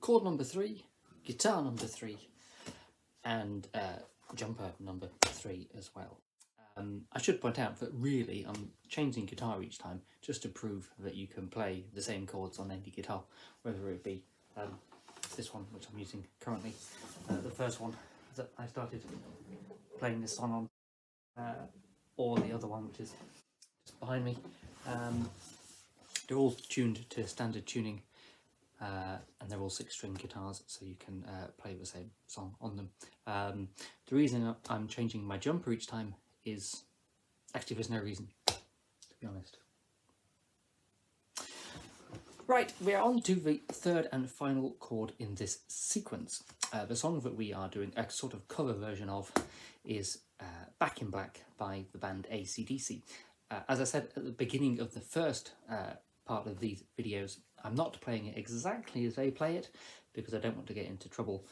chord number 3, guitar number 3, and jumper number 3 as well. I should point out that really I'm changing guitar each time just to prove that you can play the same chords on any guitar, whether it be this one, which I'm using currently, the first one that I started playing this song on, or the other one which is just behind me. They're all tuned to standard tuning, and they're all 6-string guitars, so you can play the same song on them. The reason I'm changing my jumper each time is, actually there's no reason, to be honest. Right, we're on to the third and final chord in this sequence. The song that we are doing a sort of cover version of is Back in Black by the band AC/DC. As I said at the beginning of the first part of these videos, I'm not playing it exactly as they play it because I don't want to get into trouble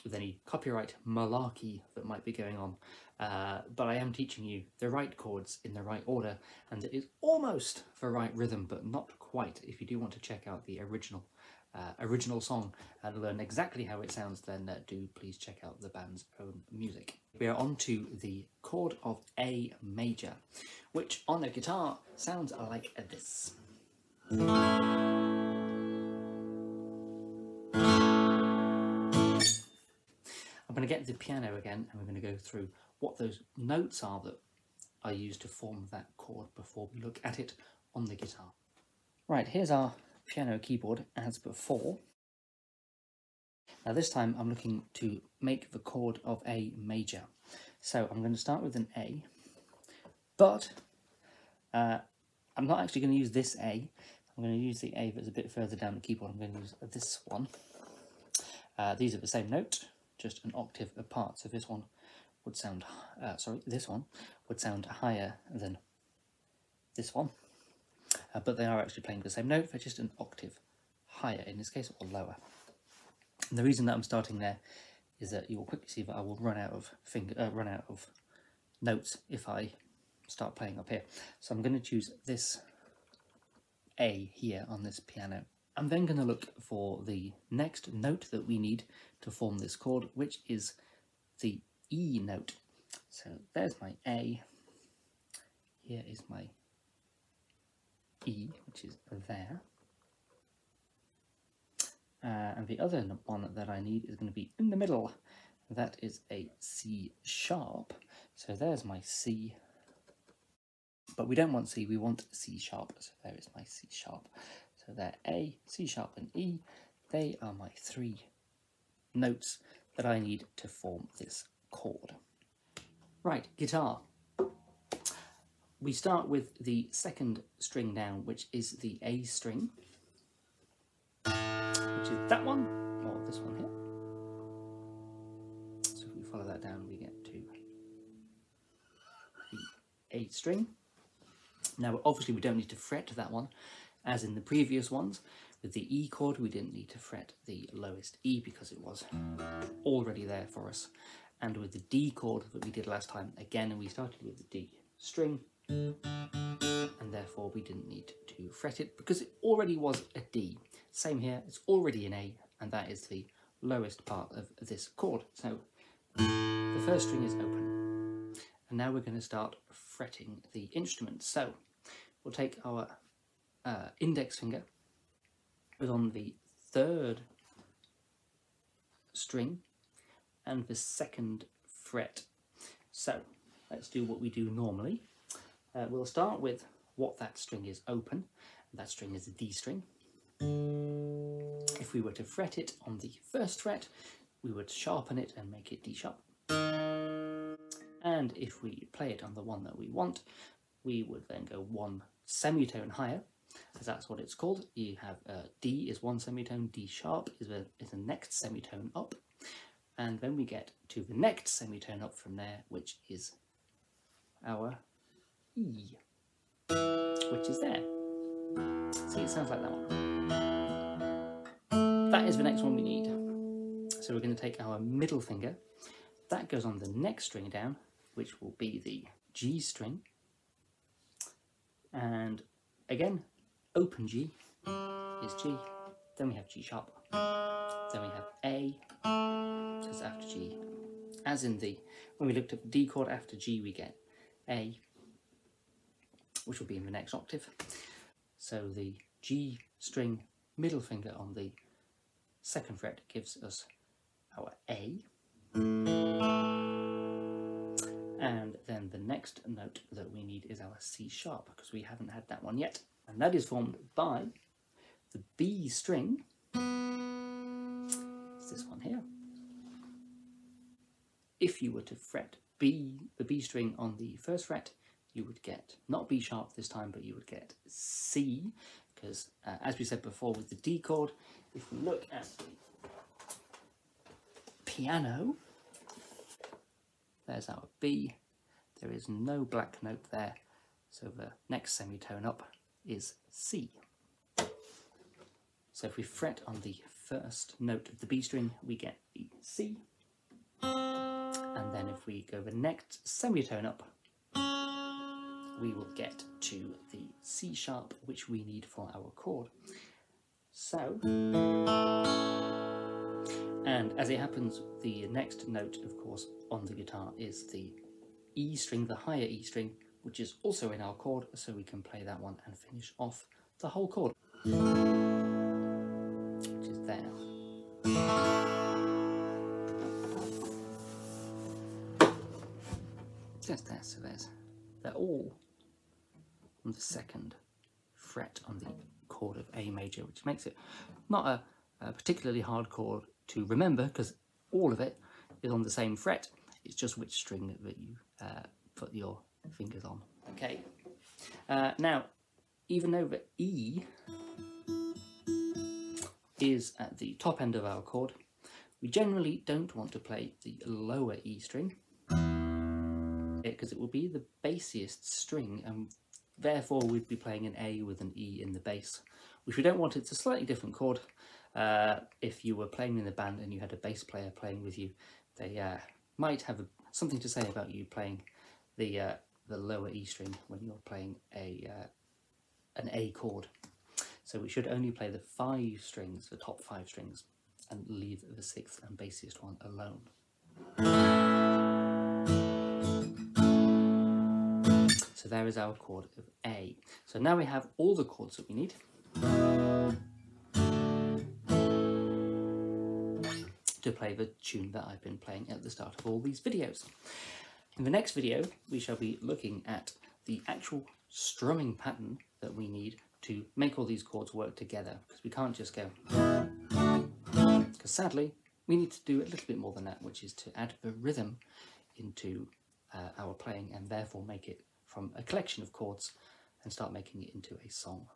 with any copyright malarkey that might be going on, but I am teaching you the right chords in the right order, and it is almost the right rhythm but not quite. If you do want to check out the original song and learn exactly how it sounds, then do please check out the band's own music. We are on to the chord of A major, which on a guitar sounds like this. I'm going to get the piano again and we're going to go through what those notes are that are used to form that chord before we look at it on the guitar. Right, here's our piano keyboard as before. Now this time I'm looking to make the chord of A major. So I'm going to start with an A, but I'm not actually going to use this A. I'm going to use the A that's a bit further down the keyboard. I'm going to use this one. These are the same note, just an octave apart. So this one would sound, this one would sound higher than this one. But they are actually playing the same note, they're just an octave higher in this case, or lower. And the reason that I'm starting there is that you will quickly see that I will run out of notes if I start playing up here. So I'm going to choose this A here on this piano. I'm then going to look for the next note that we need to form this chord, which is the E note. So there's my A, here is my E, which is there. And the other one that I need is going to be in the middle. That is a C sharp. So there's my C. But we don't want C, we want C sharp. So there is my C sharp. So there, A, C sharp and E. They are my 3 notes that I need to form this chord. Right, guitar. We start with the 2nd string down, which is the A string, which is that one, or this one here. So if we follow that down, we get to the A string. Now, obviously, we don't need to fret that one, as in the previous ones. With the E chord, we didn't need to fret the lowest E because it was already there for us. And with the D chord that we did last time, again, we started with the D string, and therefore we didn't need to fret it because it already was a D. Same here, it's already an A, and that is the lowest part of this chord. So the first string is open, and now we're going to start fretting the instrument. So we'll take our index finger, put on the 3rd string and the 2nd fret. So let's do what we do normally. We'll start with what that string is open. That string is a D string. If we were to fret it on the 1st fret, we would sharpen it and make it D sharp. And if we play it on the one that we want, we would then go 1 semitone higher, as that's what it's called. You have D is 1 semitone, D sharp is the next semitone up, and then we get to the next semitone up from there, which is our E, which is there. See, it sounds like that one. That is the next one we need. So we're going to take our middle finger, that goes on the next string down, which will be the G string, and again, open G is G, then we have G sharp, then we have A, because after G, as in when we looked at the D chord after G, we get A, which will be in the next octave. So the G string middle finger on the 2nd fret gives us our A, and then the next note that we need is our C sharp, because we haven't had that one yet, and that is formed by the B string. It's this one here. If you were to fret the B string on the 1st fret, you would get not B sharp this time, but you would get C, because as we said before with the D chord, if we look at the piano, there's our B, there is no black note there, so the next semitone up is C. So if we fret on the 1st note of the B string, we get the C, and then if we go the next semitone up, we will get to the C sharp, which we need for our chord. So, and as it happens, the next note, of course, on the guitar is the E string, the higher E string, which is also in our chord, so we can play that one and finish off the whole chord, which is there. Just there, so they're all on the 2nd fret on the chord of A major, which makes it not a particularly hard chord to remember, because all of it is on the same fret. It's just which string that you put your fingers on. Okay. Now, even though the E is at the top end of our chord, we generally don't want to play the lower E string, because it will be the bassiest string, and therefore we'd be playing an A with an E in the bass, which we don't want. It's a slightly different chord. If you were playing in the band and you had a bass player playing with you, they might have something to say about you playing the lower E string when you're playing an A chord. So we should only play the 5 strings, the top 5 strings, and leave the 6th and bassiest one alone. So there is our chord of A. So now we have all the chords that we need to play the tune that I've been playing at the start of all these videos. In the next video, we shall be looking at the actual strumming pattern that we need to make all these chords work together, because we can't just go, because sadly we need to do a little bit more than that, which is to add the rhythm into our playing, and therefore make it from a collection of chords and start making it into a song.